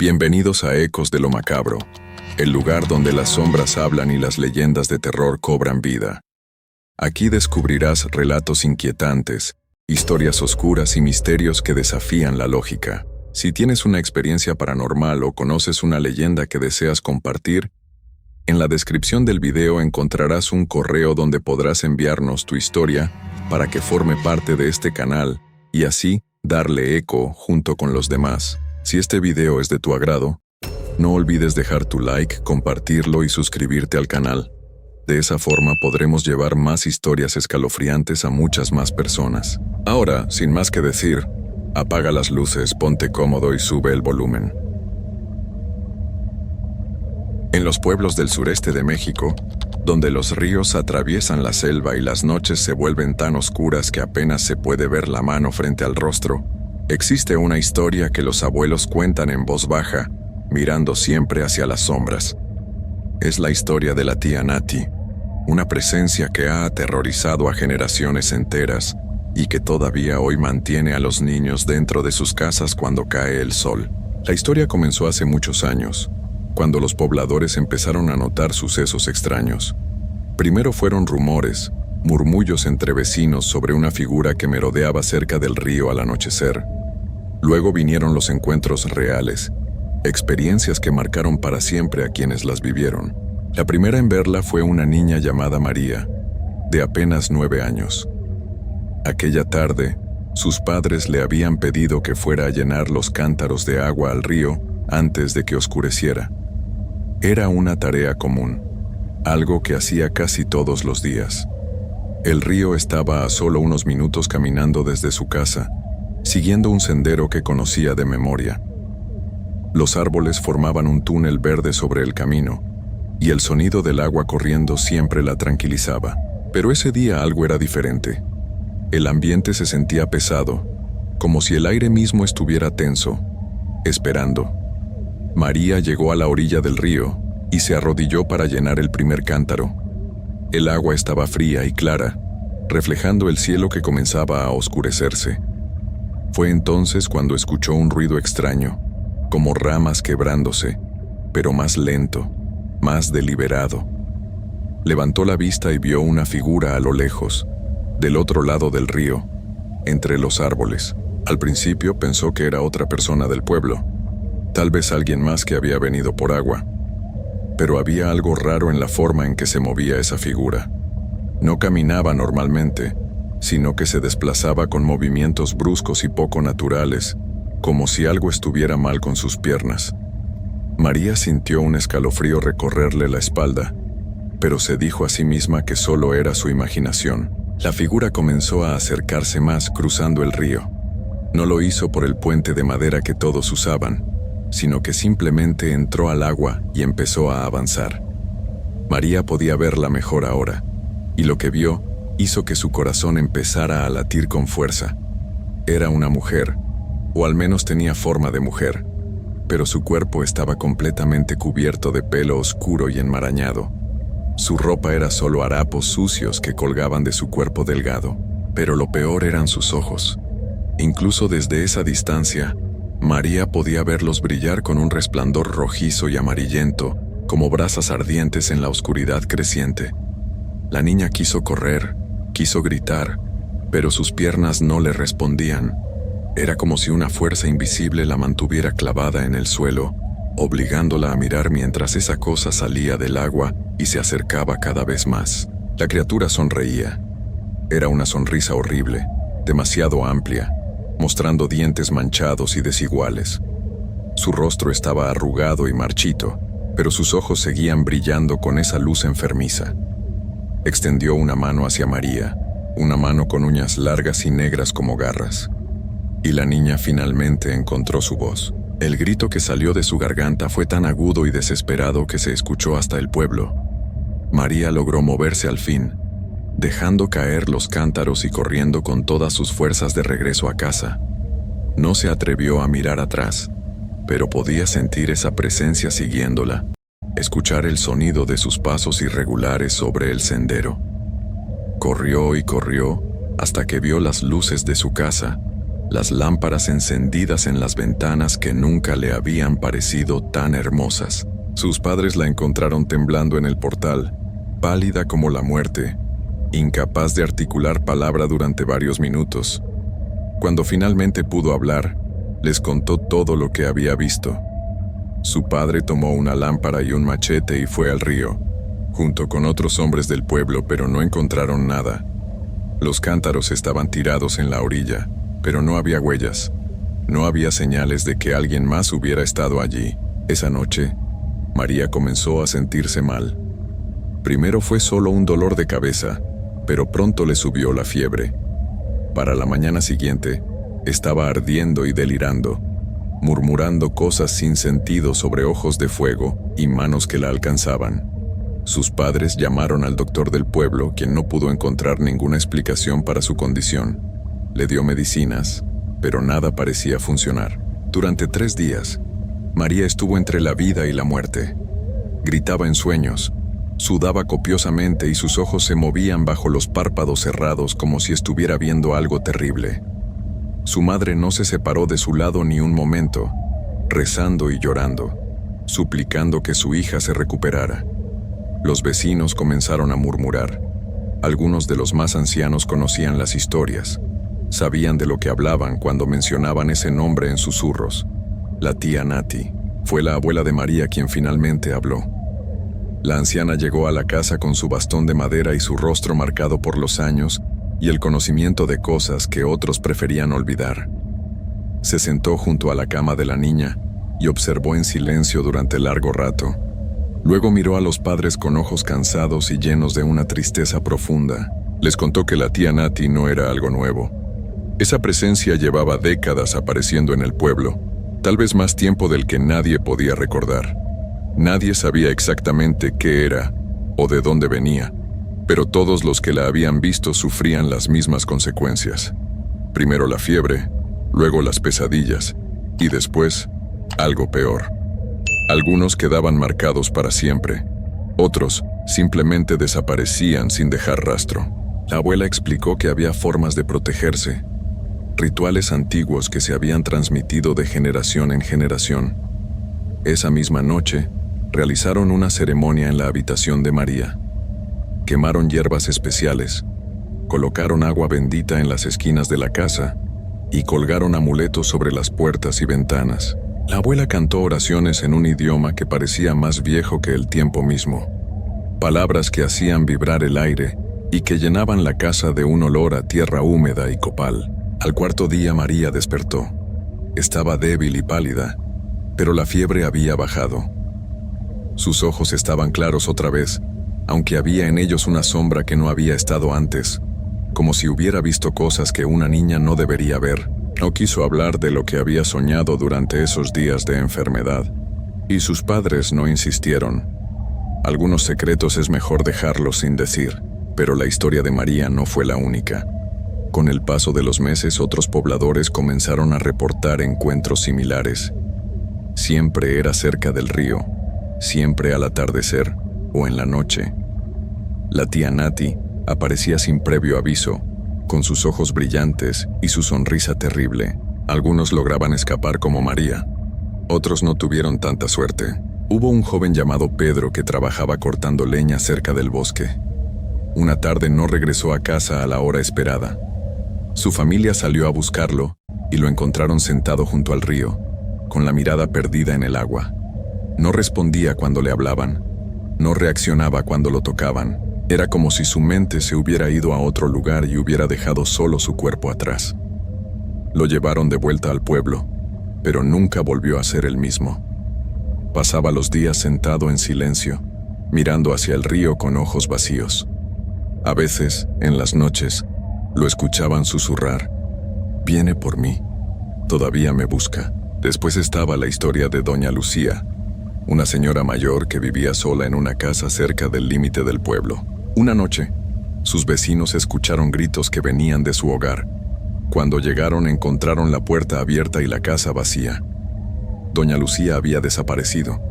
Bienvenidos a Ecos de lo Macabro, el lugar donde las sombras hablan y las leyendas de terror cobran vida. Aquí descubrirás relatos inquietantes, historias oscuras y misterios que desafían la lógica. Si tienes una experiencia paranormal o conoces una leyenda que deseas compartir, en la descripción del video encontrarás un correo donde podrás enviarnos tu historia para que forme parte de este canal y así darle eco junto con los demás. Si este video es de tu agrado, no olvides dejar tu like, compartirlo y suscribirte al canal. De esa forma podremos llevar más historias escalofriantes a muchas más personas. Ahora, sin más que decir, apaga las luces, ponte cómodo y sube el volumen. En los pueblos del sureste de México, donde los ríos atraviesan la selva y las noches se vuelven tan oscuras que apenas se puede ver la mano frente al rostro, existe una historia que los abuelos cuentan en voz baja, mirando siempre hacia las sombras. Es la historia de la tía Nati, una presencia que ha aterrorizado a generaciones enteras y que todavía hoy mantiene a los niños dentro de sus casas cuando cae el sol. La historia comenzó hace muchos años, cuando los pobladores empezaron a notar sucesos extraños. Primero fueron rumores, murmullos entre vecinos sobre una figura que merodeaba cerca del río al anochecer. Luego vinieron los encuentros reales, experiencias que marcaron para siempre a quienes las vivieron. La primera en verla fue una niña llamada María, de apenas 9 años. Aquella tarde, sus padres le habían pedido que fuera a llenar los cántaros de agua al río antes de que oscureciera. Era una tarea común, algo que hacía casi todos los días. El río estaba a solo unos minutos caminando desde su casa, siguiendo un sendero que conocía de memoria. Los árboles formaban un túnel verde sobre el camino, y el sonido del agua corriendo siempre la tranquilizaba. Pero ese día algo era diferente. El ambiente se sentía pesado, como si el aire mismo estuviera tenso, esperando. María llegó a la orilla del río y se arrodilló para llenar el primer cántaro. El agua estaba fría y clara, reflejando el cielo que comenzaba a oscurecerse. Fue entonces cuando escuchó un ruido extraño, como ramas quebrándose, pero más lento, más deliberado. Levantó la vista y vio una figura a lo lejos, del otro lado del río, entre los árboles. Al principio pensó que era otra persona del pueblo, tal vez alguien más que había venido por agua. Pero había algo raro en la forma en que se movía esa figura. No caminaba normalmente, sino que se desplazaba con movimientos bruscos y poco naturales, como si algo estuviera mal con sus piernas. María sintió un escalofrío recorrerle la espalda, pero se dijo a sí misma que solo era su imaginación. La figura comenzó a acercarse más cruzando el río. No lo hizo por el puente de madera que todos usaban, sino que simplemente entró al agua y empezó a avanzar. María podía verla mejor ahora, y lo que vio hizo que su corazón empezara a latir con fuerza. Era una mujer, o al menos tenía forma de mujer, pero su cuerpo estaba completamente cubierto de pelo oscuro y enmarañado. Su ropa era solo harapos sucios que colgaban de su cuerpo delgado, pero lo peor eran sus ojos. Incluso desde esa distancia, María podía verlos brillar con un resplandor rojizo y amarillento, como brasas ardientes en la oscuridad creciente. La niña quiso correr, quiso gritar, pero sus piernas no le respondían. Era como si una fuerza invisible la mantuviera clavada en el suelo, obligándola a mirar mientras esa cosa salía del agua y se acercaba cada vez más. La criatura sonreía. Era una sonrisa horrible, demasiado amplia, mostrando dientes manchados y desiguales. Su rostro estaba arrugado y marchito, pero sus ojos seguían brillando con esa luz enfermiza. Extendió una mano hacia María, una mano con uñas largas y negras como garras. Y la niña finalmente encontró su voz. El grito que salió de su garganta fue tan agudo y desesperado que se escuchó hasta el pueblo. María logró moverse al fin, dejando caer los cántaros y corriendo con todas sus fuerzas de regreso a casa. No se atrevió a mirar atrás, pero podía sentir esa presencia siguiéndola, escuchar el sonido de sus pasos irregulares sobre el sendero. Corrió y corrió hasta que vio las luces de su casa, las lámparas encendidas en las ventanas que nunca le habían parecido tan hermosas. Sus padres la encontraron temblando en el portal, pálida como la muerte, incapaz de articular palabra durante varios minutos. Cuando finalmente pudo hablar, les contó todo lo que había visto. Su padre tomó una lámpara y un machete y fue al río, junto con otros hombres del pueblo, pero no encontraron nada. Los cántaros estaban tirados en la orilla, pero no había huellas. No había señales de que alguien más hubiera estado allí. Esa noche, María comenzó a sentirse mal. Primero fue solo un dolor de cabeza, pero pronto le subió la fiebre. Para la mañana siguiente, estaba ardiendo y delirando, murmurando cosas sin sentido sobre ojos de fuego y manos que la alcanzaban. Sus padres llamaron al doctor del pueblo, quien no pudo encontrar ninguna explicación para su condición. Le dio medicinas, pero nada parecía funcionar. Durante 3 días, María estuvo entre la vida y la muerte. Gritaba en sueños, sudaba copiosamente y sus ojos se movían bajo los párpados cerrados como si estuviera viendo algo terrible. Su madre no se separó de su lado ni un momento, rezando y llorando, suplicando que su hija se recuperara. Los vecinos comenzaron a murmurar. Algunos de los más ancianos conocían las historias. Sabían de lo que hablaban cuando mencionaban ese nombre en susurros. La tía Nati fue la abuela de María quien finalmente habló. La anciana llegó a la casa con su bastón de madera y su rostro marcado por los años y el conocimiento de cosas que otros preferían olvidar. Se sentó junto a la cama de la niña y observó en silencio durante largo rato. Luego miró a los padres con ojos cansados y llenos de una tristeza profunda. Les contó que la tía Nati no era algo nuevo. Esa presencia llevaba décadas apareciendo en el pueblo, tal vez más tiempo del que nadie podía recordar. Nadie sabía exactamente qué era o de dónde venía, pero todos los que la habían visto sufrían las mismas consecuencias. Primero la fiebre, luego las pesadillas, y después, algo peor. Algunos quedaban marcados para siempre, otros simplemente desaparecían sin dejar rastro. La abuela explicó que había formas de protegerse, rituales antiguos que se habían transmitido de generación en generación. Esa misma noche, realizaron una ceremonia en la habitación de María. Quemaron hierbas especiales, colocaron agua bendita en las esquinas de la casa y colgaron amuletos sobre las puertas y ventanas. La abuela cantó oraciones en un idioma que parecía más viejo que el tiempo mismo. Palabras que hacían vibrar el aire y que llenaban la casa de un olor a tierra húmeda y copal. Al 4.º día María despertó. Estaba débil y pálida, pero la fiebre había bajado. Sus ojos estaban claros otra vez, aunque había en ellos una sombra que no había estado antes, como si hubiera visto cosas que una niña no debería ver. No quiso hablar de lo que había soñado durante esos días de enfermedad, y sus padres no insistieron. Algunos secretos es mejor dejarlos sin decir, pero la historia de María no fue la única. Con el paso de los meses, otros pobladores comenzaron a reportar encuentros similares. Siempre era cerca del río, siempre al atardecer o en la noche. La tía Nati aparecía sin previo aviso, con sus ojos brillantes y su sonrisa terrible. Algunos lograban escapar como María, otros no tuvieron tanta suerte. Hubo un joven llamado Pedro que trabajaba cortando leña cerca del bosque. Una tarde no regresó a casa a la hora esperada. Su familia salió a buscarlo y lo encontraron sentado junto al río, con la mirada perdida en el agua. No respondía cuando le hablaban, no reaccionaba cuando lo tocaban. Era como si su mente se hubiera ido a otro lugar y hubiera dejado solo su cuerpo atrás. Lo llevaron de vuelta al pueblo, pero nunca volvió a ser el mismo. Pasaba los días sentado en silencio, mirando hacia el río con ojos vacíos. A veces, en las noches, lo escuchaban susurrar: «Viene por mí, todavía me busca». Después estaba la historia de doña Lucía, una señora mayor que vivía sola en una casa cerca del límite del pueblo. Una noche, sus vecinos escucharon gritos que venían de su hogar. Cuando llegaron, encontraron la puerta abierta y la casa vacía. Doña Lucía había desaparecido.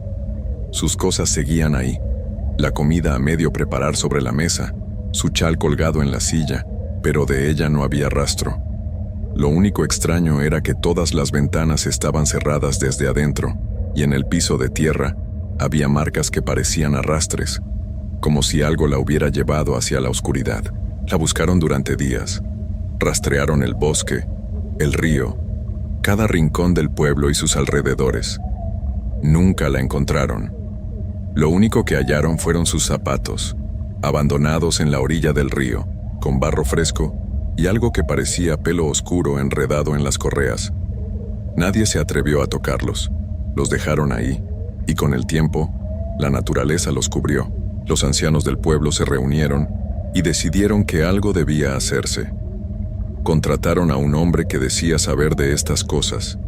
Sus cosas seguían ahí, la comida a medio preparar sobre la mesa, su chal colgado en la silla, pero de ella no había rastro. Lo único extraño era que todas las ventanas estaban cerradas desde adentro, y en el piso de tierra había marcas que parecían arrastres, como si algo la hubiera llevado hacia la oscuridad. La buscaron durante días. Rastrearon el bosque, el río, cada rincón del pueblo y sus alrededores. Nunca la encontraron. Lo único que hallaron fueron sus zapatos, abandonados en la orilla del río, con barro fresco y algo que parecía pelo oscuro enredado en las correas. Nadie se atrevió a tocarlos. Los dejaron ahí, y con el tiempo, la naturaleza los cubrió. Los ancianos del pueblo se reunieron y decidieron que algo debía hacerse. Contrataron a un hombre que decía saber de estas cosas,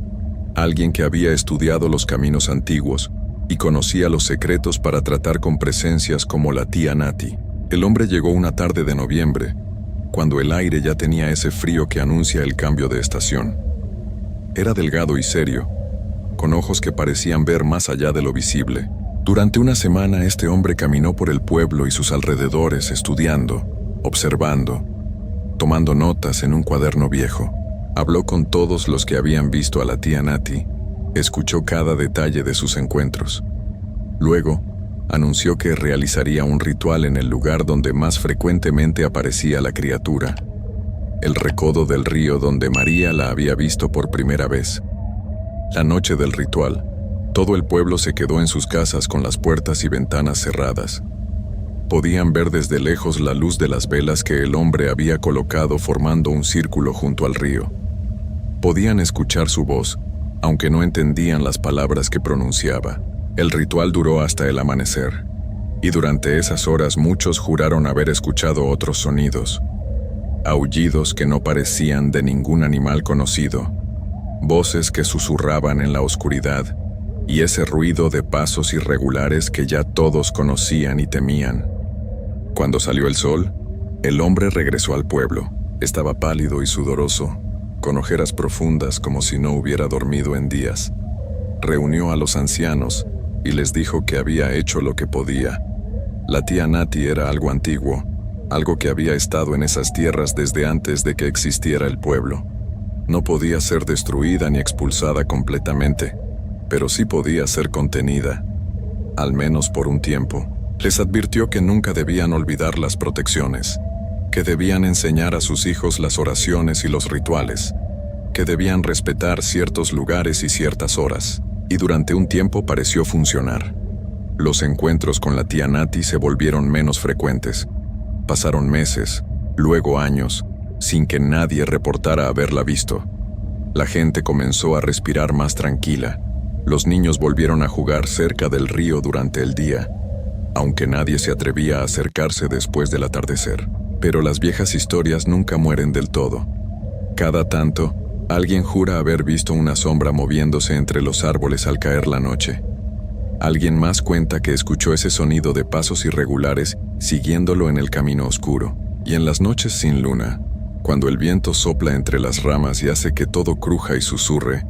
alguien que había estudiado los caminos antiguos y conocía los secretos para tratar con presencias como la tía Nati. El hombre llegó una tarde de noviembre, cuando el aire ya tenía ese frío que anuncia el cambio de estación. Era delgado y serio, con ojos que parecían ver más allá de lo visible. Durante una semana este hombre caminó por el pueblo y sus alrededores estudiando, observando, tomando notas en un cuaderno viejo. Habló con todos los que habían visto a la tía Nati, escuchó cada detalle de sus encuentros. Luego, anunció que realizaría un ritual en el lugar donde más frecuentemente aparecía la criatura, el recodo del río donde María la había visto por primera vez. La noche del ritual, todo el pueblo se quedó en sus casas con las puertas y ventanas cerradas. Podían ver desde lejos la luz de las velas que el hombre había colocado formando un círculo junto al río. Podían escuchar su voz, aunque no entendían las palabras que pronunciaba. El ritual duró hasta el amanecer, y durante esas horas muchos juraron haber escuchado otros sonidos, aullidos que no parecían de ningún animal conocido, voces que susurraban en la oscuridad, y ese ruido de pasos irregulares que ya todos conocían y temían. Cuando salió el sol, el hombre regresó al pueblo. Estaba pálido y sudoroso, con ojeras profundas como si no hubiera dormido en días. Reunió a los ancianos y les dijo que había hecho lo que podía. La tía Nati era algo antiguo, algo que había estado en esas tierras desde antes de que existiera el pueblo. No podía ser destruida ni expulsada completamente, pero sí podía ser contenida, al menos por un tiempo. Les advirtió que nunca debían olvidar las protecciones, que debían enseñar a sus hijos las oraciones y los rituales, que debían respetar ciertos lugares y ciertas horas, y durante un tiempo pareció funcionar. Los encuentros con la tía Nati se volvieron menos frecuentes. Pasaron meses, luego años, sin que nadie reportara haberla visto. La gente comenzó a respirar más tranquila. Los niños volvieron a jugar cerca del río durante el día, aunque nadie se atrevía a acercarse después del atardecer. Pero las viejas historias nunca mueren del todo. Cada tanto, alguien jura haber visto una sombra moviéndose entre los árboles al caer la noche. Alguien más cuenta que escuchó ese sonido de pasos irregulares siguiéndolo en el camino oscuro. Y en las noches sin luna, cuando el viento sopla entre las ramas y hace que todo cruja y susurre,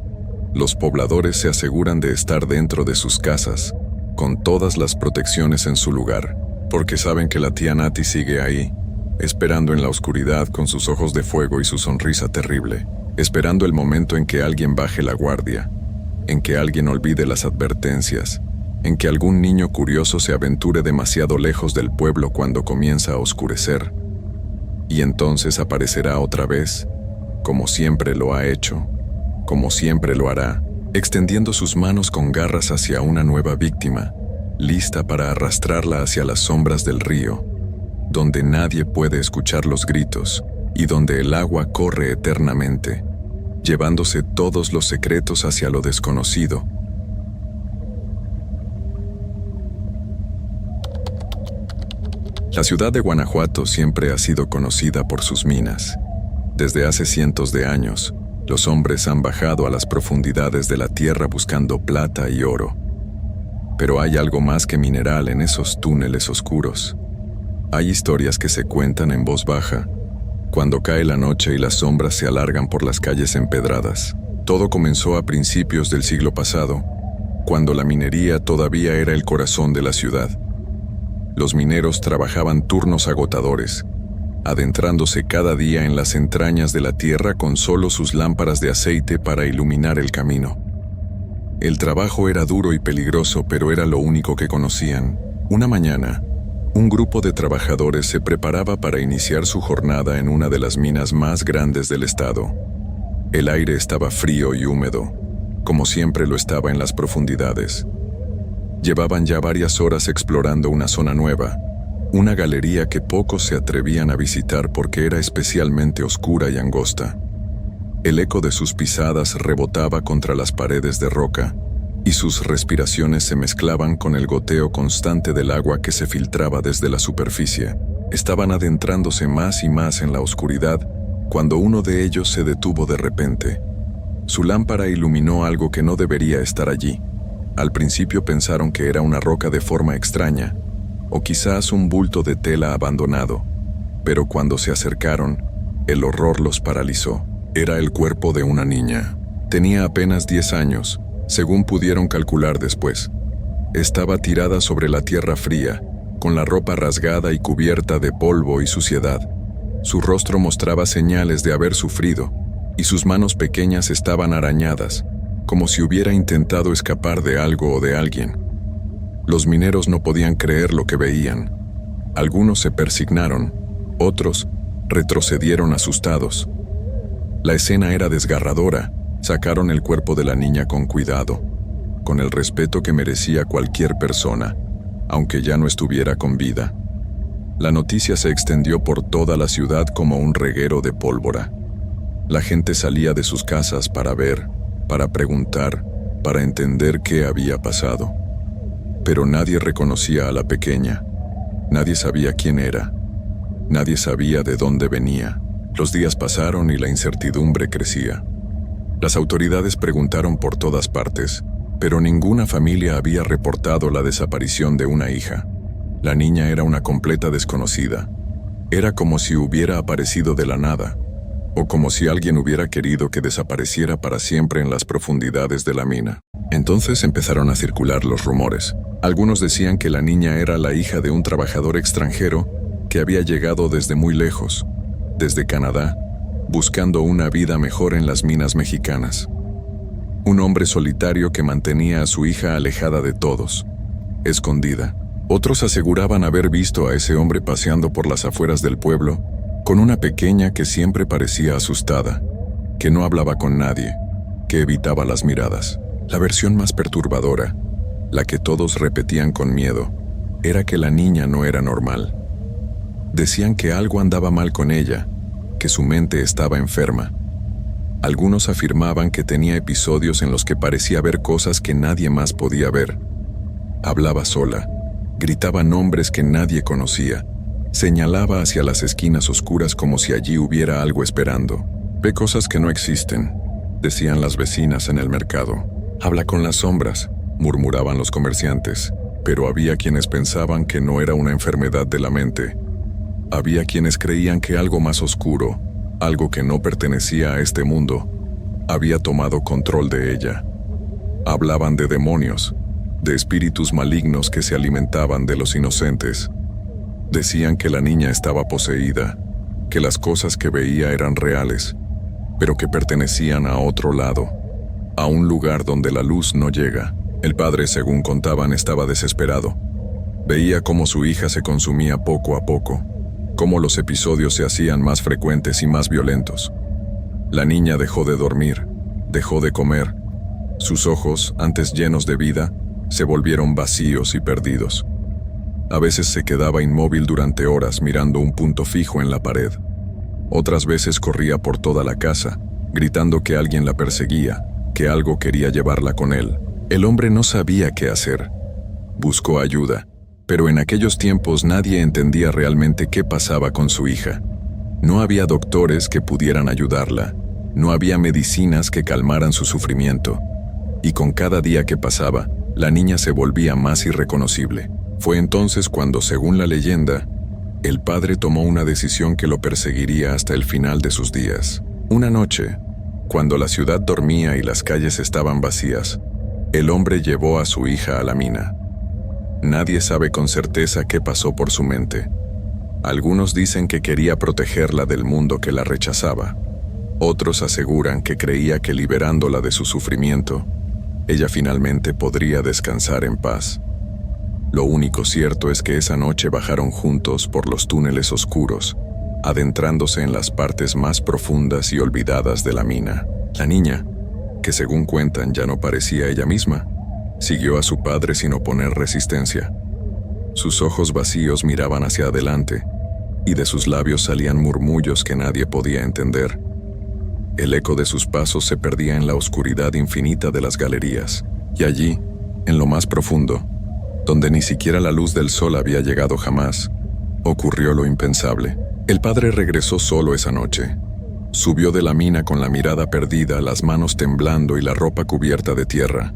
los pobladores se aseguran de estar dentro de sus casas, con todas las protecciones en su lugar, porque saben que la tía Nati sigue ahí, esperando en la oscuridad con sus ojos de fuego y su sonrisa terrible, esperando el momento en que alguien baje la guardia, en que alguien olvide las advertencias, en que algún niño curioso se aventure demasiado lejos del pueblo cuando comienza a oscurecer, y entonces aparecerá otra vez, como siempre lo ha hecho, como siempre lo hará, extendiendo sus manos con garras hacia una nueva víctima, lista para arrastrarla hacia las sombras del río, donde nadie puede escuchar los gritos y donde el agua corre eternamente, llevándose todos los secretos hacia lo desconocido. La ciudad de Guanajuato siempre ha sido conocida por sus minas. Desde hace cientos de años, los hombres han bajado a las profundidades de la tierra buscando plata y oro. Pero hay algo más que mineral en esos túneles oscuros. Hay historias que se cuentan en voz baja, cuando cae la noche y las sombras se alargan por las calles empedradas. Todo comenzó a principios del siglo pasado, cuando la minería todavía era el corazón de la ciudad. Los mineros trabajaban turnos agotadores, adentrándose cada día en las entrañas de la tierra con solo sus lámparas de aceite para iluminar el camino. El trabajo era duro y peligroso, pero era lo único que conocían. Una mañana, un grupo de trabajadores se preparaba para iniciar su jornada en una de las minas más grandes del estado. El aire estaba frío y húmedo, como siempre lo estaba en las profundidades. Llevaban ya varias horas explorando una zona nueva, una galería que pocos se atrevían a visitar porque era especialmente oscura y angosta. El eco de sus pisadas rebotaba contra las paredes de roca, y sus respiraciones se mezclaban con el goteo constante del agua que se filtraba desde la superficie. Estaban adentrándose más y más en la oscuridad cuando uno de ellos se detuvo de repente. Su lámpara iluminó algo que no debería estar allí. Al principio pensaron que era una roca de forma extraña, o quizás un bulto de tela abandonado, pero cuando se acercaron, el horror los paralizó. Era el cuerpo de una niña. Tenía apenas 10 años, según pudieron calcular después. Estaba tirada sobre la tierra fría, con la ropa rasgada y cubierta de polvo y suciedad. Su rostro mostraba señales de haber sufrido, y sus manos pequeñas estaban arañadas, como si hubiera intentado escapar de algo o de alguien. Los mineros no podían creer lo que veían. Algunos se persignaron, otros retrocedieron asustados. La escena era desgarradora. Sacaron el cuerpo de la niña con cuidado, con el respeto que merecía cualquier persona, aunque ya no estuviera con vida. La noticia se extendió por toda la ciudad como un reguero de pólvora. La gente salía de sus casas para ver, para preguntar, para entender qué había pasado. Pero nadie reconocía a la pequeña. Nadie sabía quién era. Nadie sabía de dónde venía. Los días pasaron y la incertidumbre crecía. Las autoridades preguntaron por todas partes, pero ninguna familia había reportado la desaparición de una hija. La niña era una completa desconocida. Era como si hubiera aparecido de la nada, o como si alguien hubiera querido que desapareciera para siempre en las profundidades de la mina. Entonces empezaron a circular los rumores. Algunos decían que la niña era la hija de un trabajador extranjero que había llegado desde muy lejos, desde Canadá, buscando una vida mejor en las minas mexicanas. Un hombre solitario que mantenía a su hija alejada de todos, escondida. Otros aseguraban haber visto a ese hombre paseando por las afueras del pueblo con una pequeña que siempre parecía asustada, que no hablaba con nadie, que evitaba las miradas. La versión más perturbadora, la que todos repetían con miedo, era que la niña no era normal. Decían que algo andaba mal con ella, que su mente estaba enferma. Algunos afirmaban que tenía episodios en los que parecía ver cosas que nadie más podía ver. Hablaba sola, gritaba nombres que nadie conocía, señalaba hacia las esquinas oscuras como si allí hubiera algo esperando. Ve cosas que no existen, decían las vecinas en el mercado. Habla con las sombras, murmuraban los comerciantes, pero había quienes pensaban que no era una enfermedad de la mente. Había quienes creían que algo más oscuro, algo que no pertenecía a este mundo, había tomado control de ella. Hablaban de demonios, de espíritus malignos que se alimentaban de los inocentes. Decían que la niña estaba poseída, que las cosas que veía eran reales, pero que pertenecían a otro lado, a un lugar donde la luz no llega. El padre, según contaban, estaba desesperado. Veía cómo su hija se consumía poco a poco, cómo los episodios se hacían más frecuentes y más violentos. La niña dejó de dormir, dejó de comer. Sus ojos, antes llenos de vida, se volvieron vacíos y perdidos. A veces se quedaba inmóvil durante horas mirando un punto fijo en la pared. Otras veces corría por toda la casa, gritando que alguien la perseguía, que algo quería llevarla con él. El hombre no sabía qué hacer. Buscó ayuda, pero en aquellos tiempos nadie entendía realmente qué pasaba con su hija. No había doctores que pudieran ayudarla, no había medicinas que calmaran su sufrimiento, y con cada día que pasaba, la niña se volvía más irreconocible. Fue entonces cuando, según la leyenda, el padre tomó una decisión que lo perseguiría hasta el final de sus días. Una noche, cuando la ciudad dormía y las calles estaban vacías, el hombre llevó a su hija a la mina. Nadie sabe con certeza qué pasó por su mente. Algunos dicen que quería protegerla del mundo que la rechazaba. Otros aseguran que creía que liberándola de su sufrimiento, ella finalmente podría descansar en paz. Lo único cierto es que esa noche bajaron juntos por los túneles oscuros, adentrándose en las partes más profundas y olvidadas de la mina. La niña, que según cuentan ya no parecía ella misma, siguió a su padre sin oponer resistencia. Sus ojos vacíos miraban hacia adelante, y de sus labios salían murmullos que nadie podía entender. El eco de sus pasos se perdía en la oscuridad infinita de las galerías, y allí, en lo más profundo, donde ni siquiera la luz del sol había llegado jamás, ocurrió lo impensable. El padre regresó solo esa noche. Subió de la mina con la mirada perdida, las manos temblando y la ropa cubierta de tierra.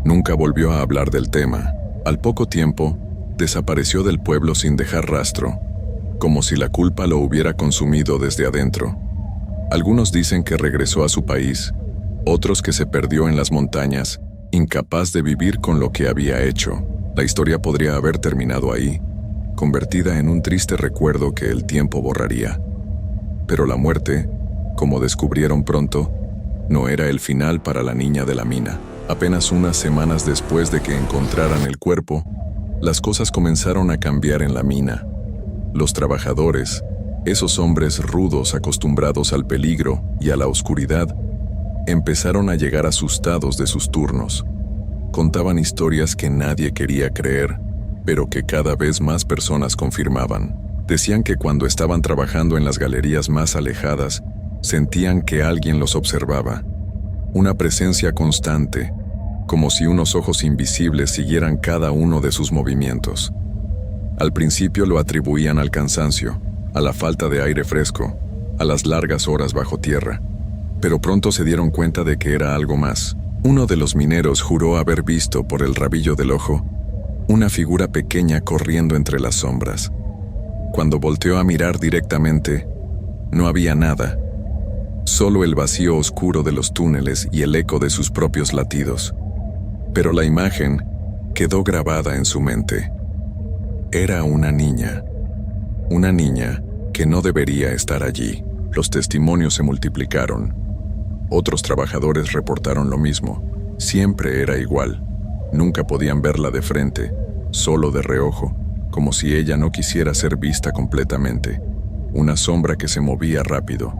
Nunca volvió a hablar del tema. Al poco tiempo, desapareció del pueblo sin dejar rastro, como si la culpa lo hubiera consumido desde adentro. Algunos dicen que regresó a su país, otros que se perdió en las montañas, incapaz de vivir con lo que había hecho. La historia podría haber terminado ahí, convertida en un triste recuerdo que el tiempo borraría. Pero la muerte, como descubrieron pronto, no era el final para la niña de la mina. Apenas unas semanas después de que encontraran el cuerpo, las cosas comenzaron a cambiar en la mina. Los trabajadores, esos hombres rudos acostumbrados al peligro y a la oscuridad, empezaron a llegar asustados de sus turnos. Contaban historias que nadie quería creer, pero que cada vez más personas confirmaban. Decían que cuando estaban trabajando en las galerías más alejadas, sentían que alguien los observaba. Una presencia constante, como si unos ojos invisibles siguieran cada uno de sus movimientos. Al principio lo atribuían al cansancio, a la falta de aire fresco, a las largas horas bajo tierra, pero pronto se dieron cuenta de que era algo más. Uno de los mineros juró haber visto por el rabillo del ojo una figura pequeña corriendo entre las sombras. Cuando volteó a mirar directamente, no había nada, solo el vacío oscuro de los túneles y el eco de sus propios latidos. Pero la imagen quedó grabada en su mente. Era una niña que no debería estar allí. Los testimonios se multiplicaron. Otros trabajadores reportaron lo mismo. Siempre era igual. Nunca podían verla de frente, solo de reojo, como si ella no quisiera ser vista completamente. Una sombra que se movía rápido,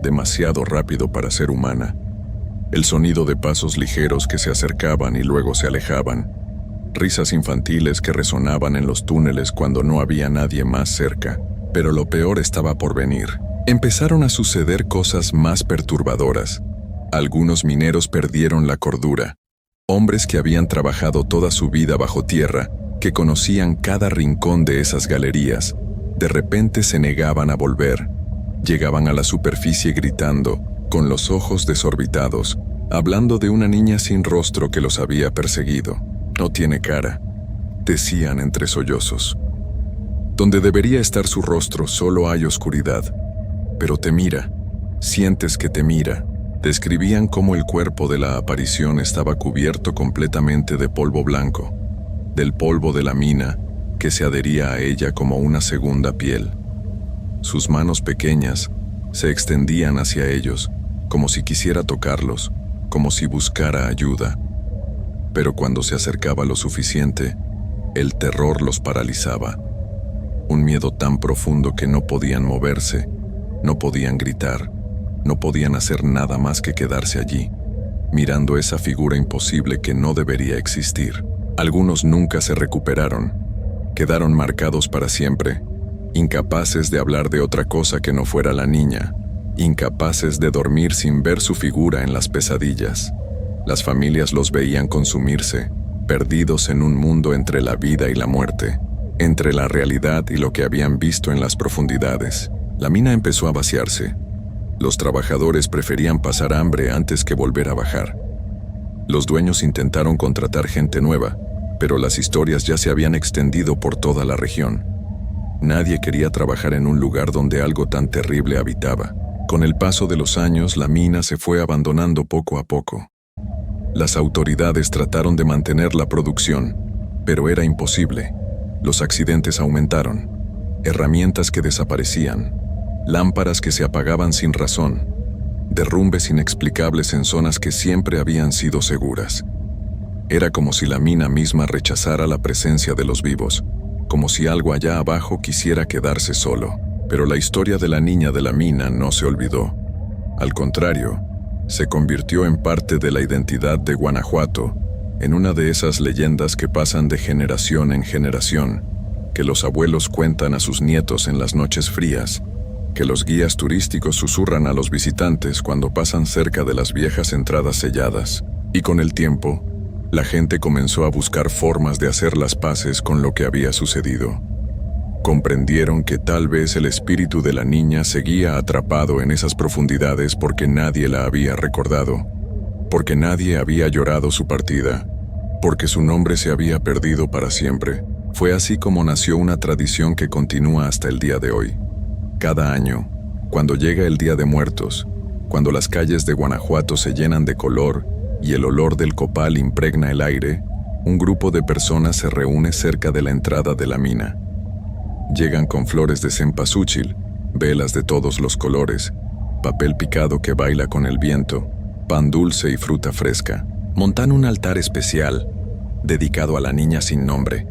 demasiado rápido para ser humana. El sonido de pasos ligeros que se acercaban y luego se alejaban. Risas infantiles que resonaban en los túneles cuando no había nadie más cerca. Pero lo peor estaba por venir. Empezaron a suceder cosas más perturbadoras. Algunos mineros perdieron la cordura. Hombres que habían trabajado toda su vida bajo tierra, que conocían cada rincón de esas galerías, de repente se negaban a volver. Llegaban a la superficie gritando, con los ojos desorbitados, hablando de una niña sin rostro que los había perseguido. No tiene cara, decían entre sollozos. Donde debería estar su rostro solo hay oscuridad. Pero te mira, sientes que te mira. Describían cómo el cuerpo de la aparición estaba cubierto completamente de polvo blanco, del polvo de la mina que se adhería a ella como una segunda piel. Sus manos pequeñas se extendían hacia ellos, como si quisiera tocarlos, como si buscara ayuda. Pero cuando se acercaba lo suficiente, el terror los paralizaba. Un miedo tan profundo que no podían moverse, no podían gritar, no podían hacer nada más que quedarse allí, mirando esa figura imposible que no debería existir. Algunos nunca se recuperaron, quedaron marcados para siempre, incapaces de hablar de otra cosa que no fuera la niña, incapaces de dormir sin ver su figura en las pesadillas. Las familias los veían consumirse, perdidos en un mundo entre la vida y la muerte, entre la realidad y lo que habían visto en las profundidades. La mina empezó a vaciarse. Los trabajadores preferían pasar hambre antes que volver a bajar. Los dueños intentaron contratar gente nueva, pero las historias ya se habían extendido por toda la región. Nadie quería trabajar en un lugar donde algo tan terrible habitaba. Con el paso de los años, la mina se fue abandonando poco a poco. Las autoridades trataron de mantener la producción, pero era imposible. Los accidentes aumentaron. herramientas que desaparecían, lámparas que se apagaban sin razón, derrumbes inexplicables en zonas que siempre habían sido seguras. Era como si la mina misma rechazara la presencia de los vivos, como si algo allá abajo quisiera quedarse solo. Pero la historia de la niña de la mina no se olvidó. Al contrario, se convirtió en parte de la identidad de Guanajuato, en una de esas leyendas que pasan de generación en generación, que los abuelos cuentan a sus nietos en las noches frías, que los guías turísticos susurran a los visitantes cuando pasan cerca de las viejas entradas selladas. Y con el tiempo, la gente comenzó a buscar formas de hacer las paces con lo que había sucedido. Comprendieron que tal vez el espíritu de la niña seguía atrapado en esas profundidades porque nadie la había recordado, porque nadie había llorado su partida, porque su nombre se había perdido para siempre. Fue así como nació una tradición que continúa hasta el día de hoy. Cada año, cuando llega el Día de Muertos, cuando las calles de Guanajuato se llenan de color y el olor del copal impregna el aire, un grupo de personas se reúne cerca de la entrada de la mina. Llegan con flores de cempasúchil, velas de todos los colores, papel picado que baila con el viento, pan dulce y fruta fresca. Montan un altar especial, dedicado a la niña sin nombre.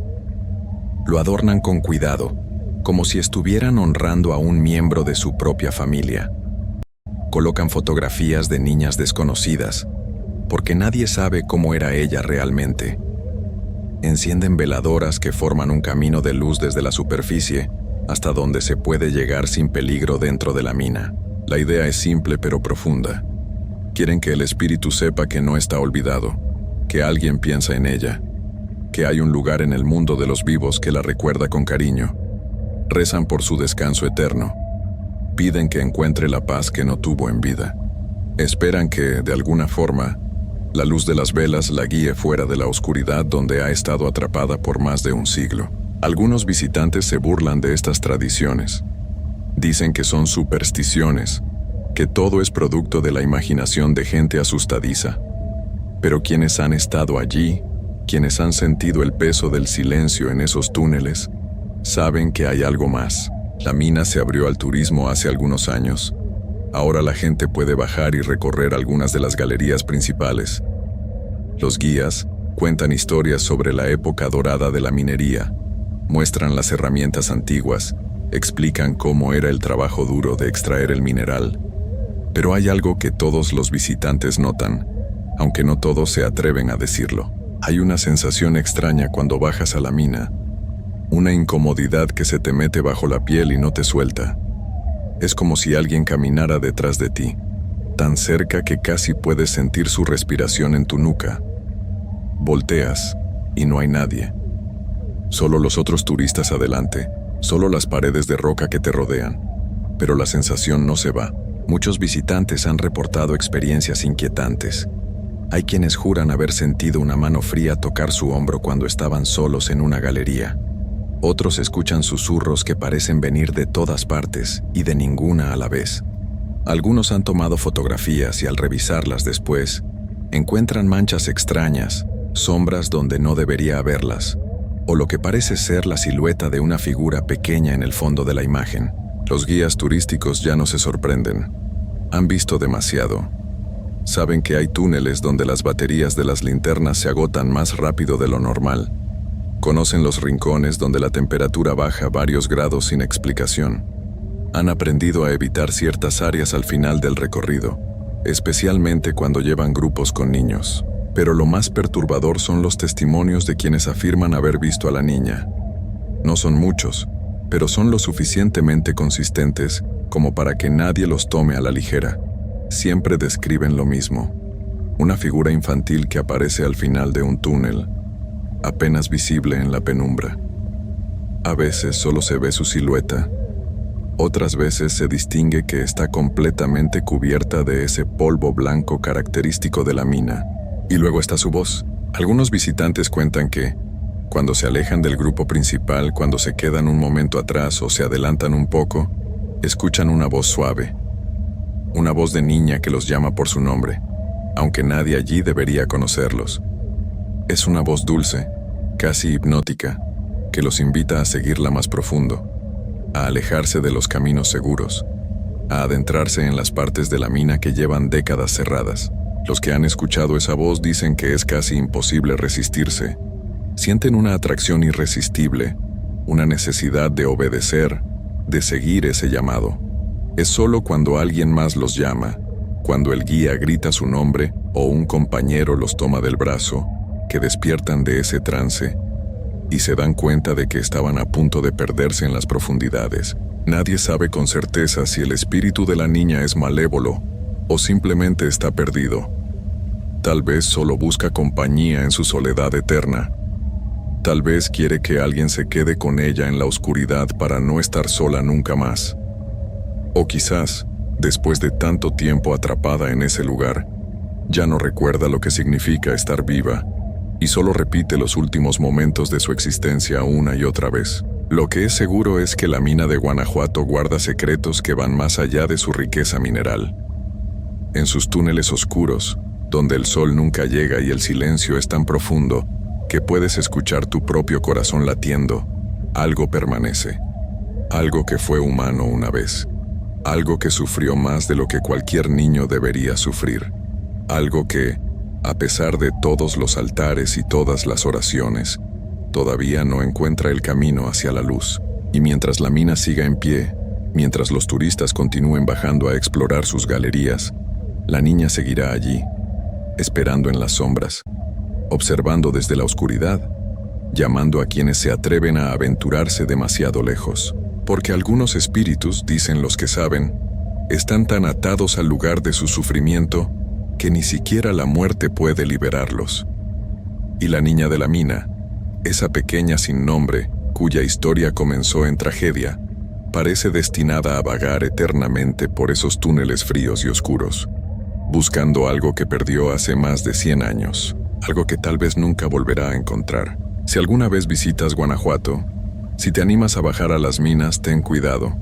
Lo adornan con cuidado, como si estuvieran honrando a un miembro de su propia familia. Colocan fotografías de niñas desconocidas, porque nadie sabe cómo era ella realmente. Encienden veladoras que forman un camino de luz desde la superficie hasta donde se puede llegar sin peligro dentro de la mina. La idea es simple pero profunda. Quieren que el espíritu sepa que no está olvidado, que alguien piensa en ella, que hay un lugar en el mundo de los vivos que la recuerda con cariño. Rezan por su descanso eterno. Piden que encuentre la paz que no tuvo en vida. Esperan que, de alguna forma, la luz de las velas la guíe fuera de la oscuridad donde ha estado atrapada por más de un siglo. Algunos visitantes se burlan de estas tradiciones. Dicen que son supersticiones, que todo es producto de la imaginación de gente asustadiza. Pero quienes han estado allí, quienes han sentido el peso del silencio en esos túneles, saben que hay algo más. La mina se abrió al turismo hace algunos años. Ahora la gente puede bajar y recorrer algunas de las galerías principales. Los guías cuentan historias sobre la época dorada de la minería, muestran las herramientas antiguas, explican cómo era el trabajo duro de extraer el mineral. Pero hay algo que todos los visitantes notan, aunque no todos se atreven a decirlo. Hay una sensación extraña cuando bajas a la mina, una incomodidad que se te mete bajo la piel y no te suelta. Es como si alguien caminara detrás de ti, tan cerca que casi puedes sentir su respiración en tu nuca. Volteas y no hay nadie. Solo los otros turistas adelante, solo las paredes de roca que te rodean. Pero la sensación no se va. Muchos visitantes han reportado experiencias inquietantes. Hay quienes juran haber sentido una mano fría tocar su hombro cuando estaban solos en una galería. Otros escuchan susurros que parecen venir de todas partes y de ninguna a la vez. Algunos han tomado fotografías y al revisarlas después, encuentran manchas extrañas, sombras donde no debería haberlas, o lo que parece ser la silueta de una figura pequeña en el fondo de la imagen. Los guías turísticos ya no se sorprenden. Han visto demasiado. Saben que hay túneles donde las baterías de las linternas se agotan más rápido de lo normal. Conocen los rincones donde la temperatura baja varios grados sin explicación. Han aprendido a evitar ciertas áreas al final del recorrido, especialmente cuando llevan grupos con niños. Pero lo más perturbador son los testimonios de quienes afirman haber visto a la niña. No son muchos, pero son lo suficientemente consistentes como para que nadie los tome a la ligera. Siempre describen lo mismo: una figura infantil que aparece al final de un túnel, apenas visible en la penumbra. A veces solo se ve su silueta. Otras veces se distingue que está completamente cubierta de ese polvo blanco característico de la mina. Y luego está su voz. Algunos visitantes cuentan que, cuando se alejan del grupo principal, cuando se quedan un momento atrás o se adelantan un poco, escuchan una voz suave. Una voz de niña que los llama por su nombre, aunque nadie allí debería conocerlos. Es una voz dulce, casi hipnótica, que los invita a seguirla más profundo. a alejarse de los caminos seguros, a adentrarse en las partes de la mina que llevan décadas cerradas. Los que han escuchado esa voz dicen que es casi imposible resistirse. Sienten una atracción irresistible, una necesidad de obedecer, de seguir ese llamado. Es solo cuando alguien más los llama, cuando el guía grita su nombre o un compañero los toma del brazo, que despiertan de ese trance y se dan cuenta de que estaban a punto de perderse en las profundidades. Nadie sabe con certeza si el espíritu de la niña es malévolo o simplemente está perdido. Tal vez solo busca compañía en su soledad eterna. Tal vez quiere que alguien se quede con ella en la oscuridad para no estar sola nunca más. O quizás, después de tanto tiempo atrapada en ese lugar, ya no recuerda lo que significa estar viva y solo repite los últimos momentos de su existencia una y otra vez. Lo que es seguro es que la mina de Guanajuato guarda secretos que van más allá de su riqueza mineral. En sus túneles oscuros, donde el sol nunca llega y el silencio es tan profundo que puedes escuchar tu propio corazón latiendo, algo permanece. Algo que fue humano una vez. Algo que sufrió más de lo que cualquier niño debería sufrir. Algo que, a pesar de todos los altares y todas las oraciones, todavía no encuentra el camino hacia la luz. Y mientras la mina siga en pie, mientras los turistas continúen bajando a explorar sus galerías, la niña seguirá allí, esperando en las sombras, observando desde la oscuridad, llamando a quienes se atreven a aventurarse demasiado lejos. Porque algunos espíritus, dicen los que saben, están tan atados al lugar de su sufrimiento que ni siquiera la muerte puede liberarlos. Y la niña de la mina, esa pequeña sin nombre, cuya historia comenzó en tragedia, parece destinada a vagar eternamente por esos túneles fríos y oscuros, buscando algo que perdió hace más de 100 años, algo que tal vez nunca volverá a encontrar. Si alguna vez visitas Guanajuato, si te animas a bajar a las minas, ten cuidado.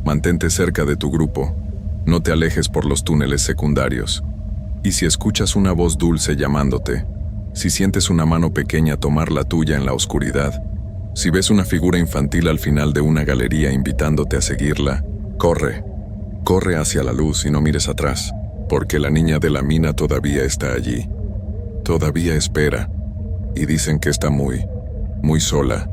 Mantente cerca de tu grupo, no te alejes por los túneles secundarios. Y si escuchas una voz dulce llamándote, si sientes una mano pequeña tomar la tuya en la oscuridad, si ves una figura infantil al final de una galería invitándote a seguirla, corre. Corre hacia la luz y no mires atrás, porque la niña de la mina todavía está allí. Todavía espera, y dicen que está muy sola.